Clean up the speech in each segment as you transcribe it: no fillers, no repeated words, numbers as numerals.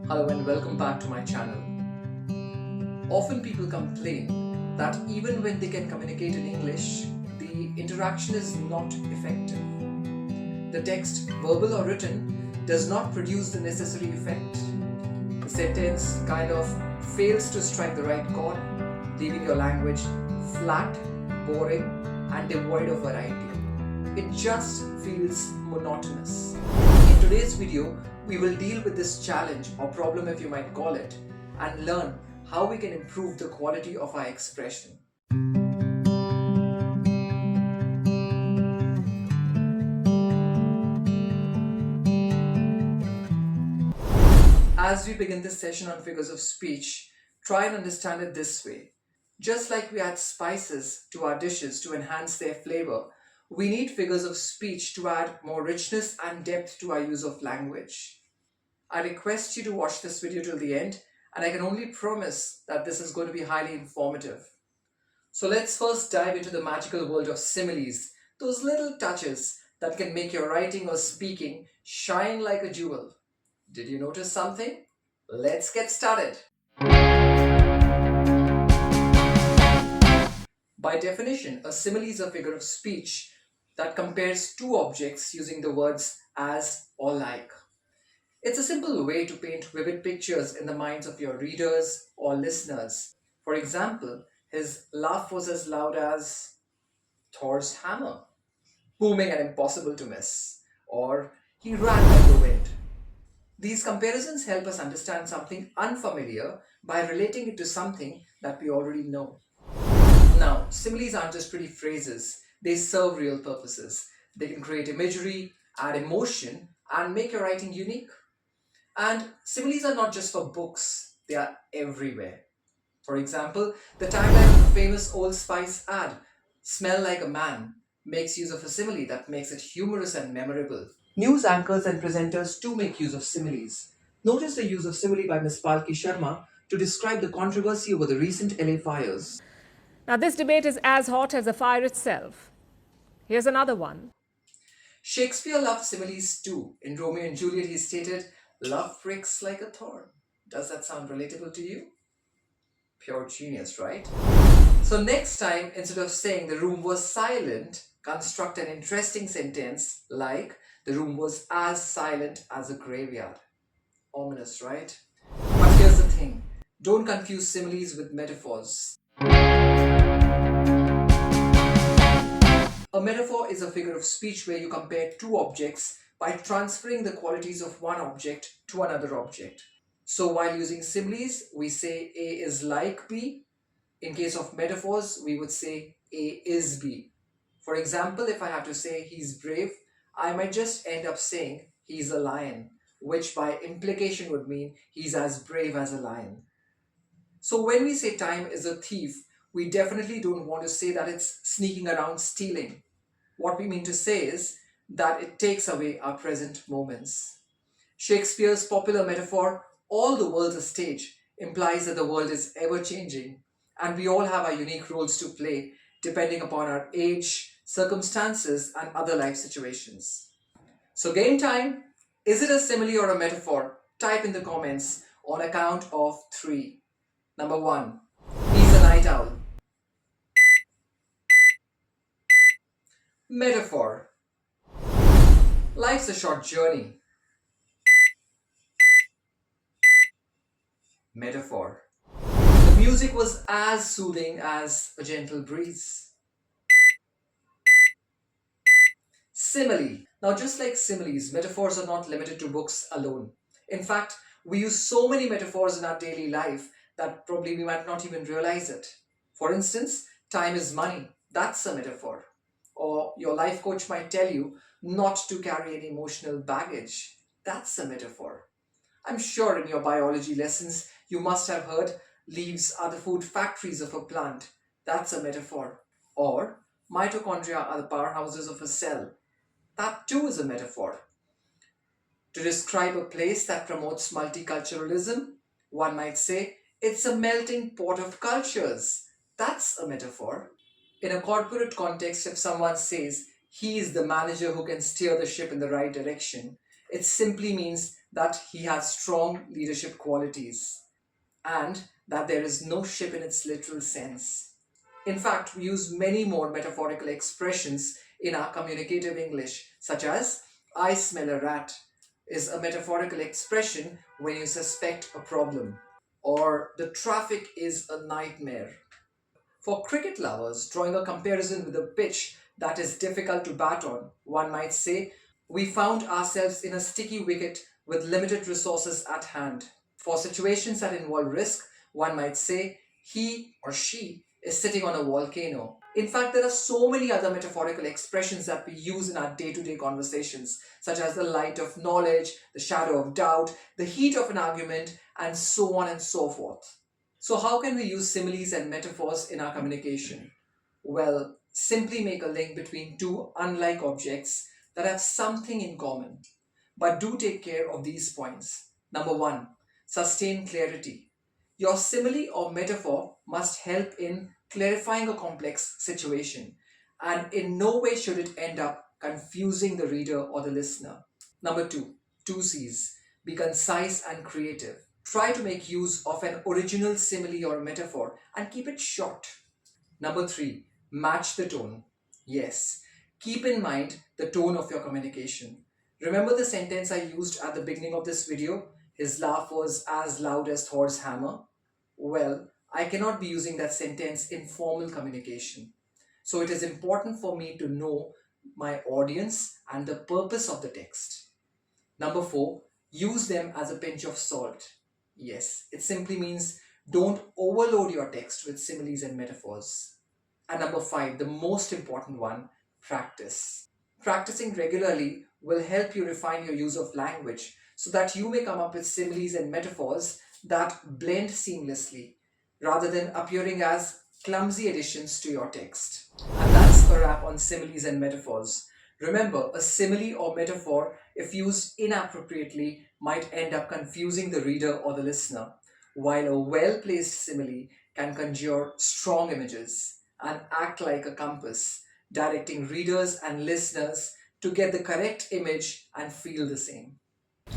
Hello and welcome back to my channel. Often people complain that even when they can communicate in English, the interaction is not effective. The text, verbal or written, does not produce the necessary effect. The sentence kind of fails to strike the right chord, leaving your language flat, boring, and devoid of variety. It just feels monotonous. In today's video, we will deal with this challenge or problem, if you might call it, and learn how we can improve the quality of our expression. As we begin this session on figures of speech, try and understand it this way. Just like we add spices to our dishes to enhance their flavor, we need figures of speech to add more richness and depth to our use of language. I request you to watch this video till the end, and I can only promise that this is going to be highly informative. So let's first dive into the magical world of similes, those little touches that can make your writing or speaking shine like a jewel. Did you notice something? Let's get started. By definition, a simile is a figure of speech that compares two objects using the words as or like. It's a simple way to paint vivid pictures in the minds of your readers or listeners. For example, his laugh was as loud as Thor's hammer, booming and impossible to miss, or he ran like the wind. These comparisons help us understand something unfamiliar by relating it to something that we already know. Now, similes aren't just pretty phrases, they serve real purposes. They can create imagery, add emotion, and make your writing unique. And similes are not just for books, they are everywhere. For example, the tagline of the famous Old Spice ad, "Smell like a man," makes use of a simile that makes it humorous and memorable. News anchors and presenters too make use of similes. Notice the use of simile by Ms. Palki Sharma to describe the controversy over the recent LA fires. Now, this debate is as hot as the fire itself. Here's another one. Shakespeare loved similes too. In Romeo and Juliet, he stated, "Love pricks like a thorn." Does that sound relatable to you? Pure genius, right? So next time, instead of saying the room was silent, construct an interesting sentence like, "The room was as silent as a graveyard." Ominous, right? But here's the thing. Don't confuse similes with metaphors. A metaphor is a figure of speech where you compare two objects by transferring the qualities of one object to another object. So while using similes, we say A is like B. In case of metaphors, we would say A is B. For example, if I have to say he's brave, I might just end up saying he's a lion, which by implication would mean he's as brave as a lion. So when we say time is a thief, we definitely don't want to say that it's sneaking around stealing. What we mean to say is that it takes away our present moments. Shakespeare's popular metaphor, "all the world's a stage," implies that the world is ever changing, and we all have our unique roles to play depending upon our age, circumstances, and other life situations. So game time. Is it a simile or a metaphor? Type in the comments on a count of 3. Number 1. He's a night owl. Metaphor. Life's a short journey. Metaphor. The music was as soothing as a gentle breeze. Simile. Now, just like similes, metaphors are not limited to books alone. In fact, we use so many metaphors in our daily life that probably we might not even realize it. For instance, time is money. That's a metaphor. Or your life coach might tell you not to carry any emotional baggage. That's a metaphor. I'm sure in your biology lessons you must have heard leaves are the food factories of a plant. That's a metaphor. Or mitochondria are the powerhouses of a cell. That too is a metaphor. To describe a place that promotes multiculturalism, one might say it's a melting pot of cultures. That's a metaphor. In a corporate context, if someone says he is the manager who can steer the ship in the right direction, it simply means that he has strong leadership qualities, and that there is no ship in its literal sense. In fact, we use many more metaphorical expressions in our communicative English, such as, I smell a rat, is a metaphorical expression when you suspect a problem, or the traffic is a nightmare. For cricket lovers, drawing a comparison with a pitch that is difficult to bat on, one might say, we found ourselves in a sticky wicket with limited resources at hand. For situations that involve risk, one might say, he or she is sitting on a volcano. In fact, there are so many other metaphorical expressions that we use in our day to day conversations, such as the light of knowledge, the shadow of doubt, the heat of an argument, and so on and so forth. So, how can we use similes and metaphors in our communication? Well, simply make a link between two unlike objects that have something in common. But do take care of these points. Number one, sustain clarity. Your simile or metaphor must help in clarifying a complex situation, and in no way should it end up confusing the reader or the listener. Number two C's. Be concise and creative. Try to make use of an original simile or metaphor and keep it short. Number three, match the tone. Yes, keep in mind the tone of your communication. Remember the sentence I used at the beginning of this video? His laugh was as loud as Thor's hammer. Well, I cannot be using that sentence in formal communication. So it is important for me to know my audience and the purpose of the text. Number four, use them as a pinch of salt. Yes, it simply means don't overload your text with similes and metaphors. And number five, the most important one, practice. Practicing regularly will help you refine your use of language so that you may come up with similes and metaphors that blend seamlessly rather than appearing as clumsy additions to your text. And that's a wrap on similes and metaphors. Remember, a simile or metaphor, if used inappropriately, might end up confusing the reader or the listener, while a well placed simile can conjure strong images and act like a compass, directing readers and listeners to get the correct image and feel the same.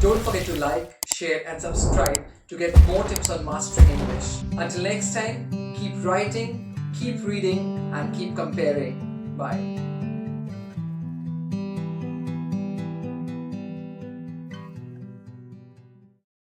Don't forget to like, share, and subscribe to get more tips on mastering English. Until next time, keep writing, keep reading, and keep comparing. Bye.